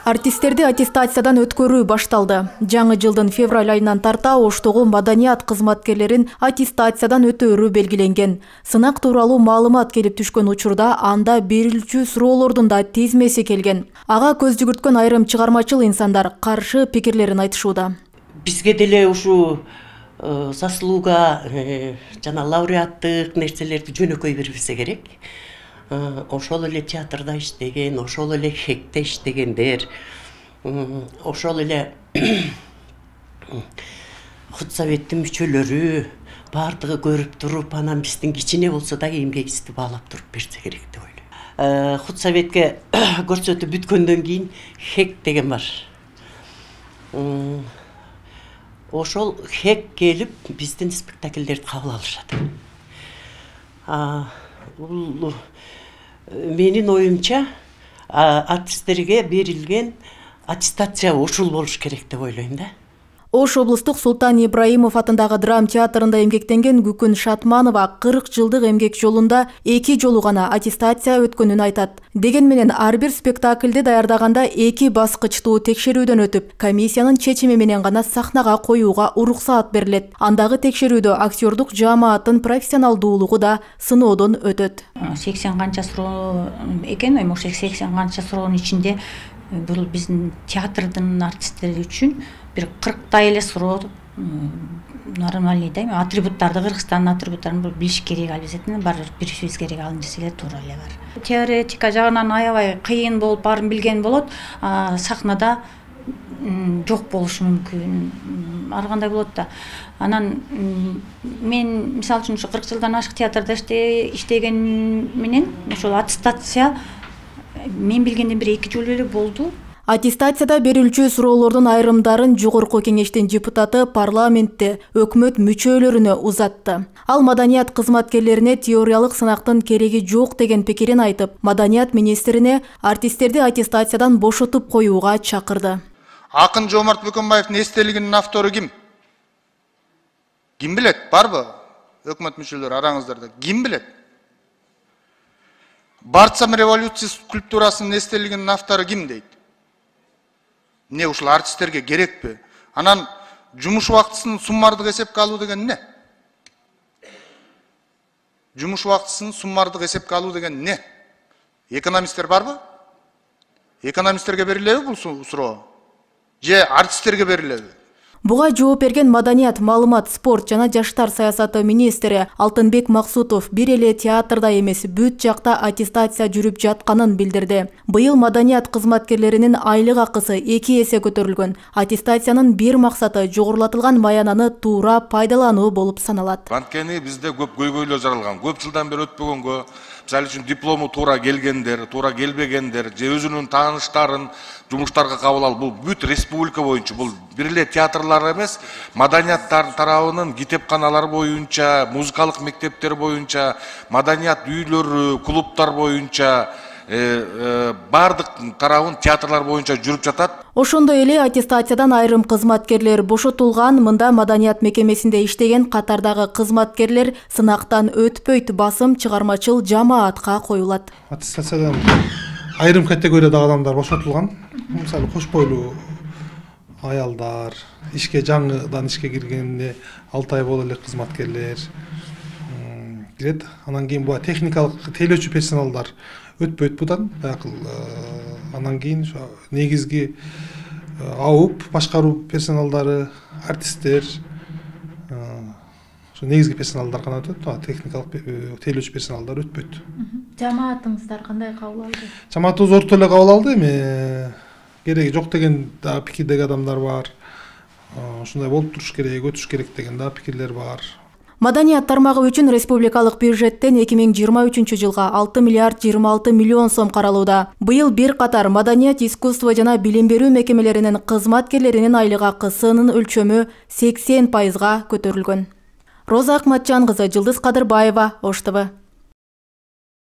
Артисттерди аттестациядан өткөрүү башталды. Жаңы жылдын февраль айынан тарта Оштогу маданият кызматкерлерин аттестациядан өтөөрү белгиленген. Сынак тууралуу маалымат келип түшкөн учурда анда берилүүчү суроолордун да тизмеси келген. Ага көз жүгүрткөн айрым чыгармачыл инсандар каршы пикирлерин айтышууда. Бизге деле ушу заслуга жана лауреаттык нерселерди жөнөкөй бербесе керек. Ошол эле театрда иштеген, ошол эле хекте иштегендер, ошол эле худсоветтин мүчөлөрү бардыгы көрүп туруп, анан биздин кичине болсо да эмгегибизди баалап туруп берсе керек деп ойлойм. Худсоветке көрсөтүп бүткөндөн кийин хек деген бар. Ошол хек келип биздин спектакльдерди кабыл алышат. Менин оюмча артисттерге берилген аттестация ушул болуш керек деп ойлойм да. Ош облустук Султан Ибраимов атындагы драм театрында эмгектенген Күкүн Шатманова 40 жылдык эмгек жолунда 2 жолу гана аттестация өткөнүн айтат. Деген менен ар бир спектакльди даярдаганда 2 баскычтуу текшерүүдөн өтүп, комиссиянын чечими менен гана сахнага коюуга уруксаат берилет. Андагы текшерүүдө актёрдук жамааттын профессионалдуулугу да сыноодон өтөт. 80 канча суроо экен, ошо 80 канча суроонун ичинде бул биздин театрдын артисттери үчүн бир 40 эле суроо нормальный да, атрибуттарды, Кыргызстандын атрибуттарын билиш керек, албетте баары билишибиз керек, ал нерселер туура эле бар. Теоретика жагынан аябай кыйын болуп, баарын билген болот, сахнада жок болушу мүмкүн, ар кандай болот да. Анан мен мисалы үчүн 40 жылдан ашык театрда иштеген менен ошол аттестация мен билгенден бир 2 жолу эле болду. Аттестацияда берилүүчү суроолордун айрымдарын Жогорку Кеңештин депутаты парламентте өкмөт мүчөлөрүнө узатты. Ал маданият кызматкерлерине теориялык сынактын кереги жок деген пикирин айтып, маданият министрине артисттерди аттестациядан бошотуп коюуга чакырды. Акын Жомарт Бөкөнбаевдин эстелигинин автору ким? Ким билет? Барбы? Өкмөт мүчөлөрү араңыздарда ким билет? Барцам революция скульптурасынын эстелигинин автору ким дейт? Не ушул артисттерге керекпи? Анан жумуш убактысын суммардык эсепке алуу деген не? Жумуш убактысын суммардык эсепке алуу деген не? Экономисттер барбы? Экономисттерге берилеби бул суроо? Же артисттерге берилеби? Буга жооп берген маданият, маалымат, спорт жана жаштар саясаты министри Алтынбек Максутов бир эле театрда эмес, бүт жакта аттестация жүрүп жатканын билдирди. Быйыл маданият кызматкерлеринин айлык акысы 2 эсе көтөрүлгөн. Аттестациянын бир максаты жогорулатылган маянаны туура пайдалануу болуп саналат. Анткени бизде көп көйгөйлөр жаралган. Көп жылдан бери өтпөгөнгө, мисалы үчүн диплому туура келгендер, туура келбегендер, же өзүнүн тааныштарын жумуштарга кабыл алып, бул бүт республика боюнча, бул бир эле театрлар эмес, маданияттар тарабынын китепканалар боюнча, музыкалык мектептер боюнча, маданият үйлөрү, клубтар боюнча, бардык тарабын театрлар боюнча жүрүп жатат. Ошондой эле аттестациядан айрым кызматкерлер бошотулган. Мында маданият мекемесинде иштеген катардагы кызматкерлер сынактан өтпөйт, басым чыгармачыл жамаатка коюлат. Аттестациядан айрым категориядагы адамдар бошотулган. Мисалы кош бойлуу аялдар, ишке жаңыдан ишке киргенде 6 ай боло элек кызматкерлер кирет. Анан кийин буга техникалык тейлөөчү персоналдар өтпөйт будан. Анан кийин негизги АУП башкаруу персоналдары, артисттер, негизги персоналдар гана өтөт. Техникалык тейлөөчү персоналдар өтпөйт. Жамаатыңыздар кандай кабыл алды? Жамаатыбыз орто эле кабыл алды. Эми кереги жок деген да пикирдеги адамдар бар. Ушундай болуп туруш керек, өтүш керек деген да пикирлер бар. Маданият тармагы үчүн республикалык бюджеттен 2023 жылга 6 миллиард 26 миллион сом каралууда. Быйыл бир катар маданият, искусство жана билим берүү мекемелеринин кызматкерлеринин айлык акысынын өлчөмү 80% көтөрүлгөн. Роза Акматжан кызы, Жылдыз Кадырбаева, Ош ТВ.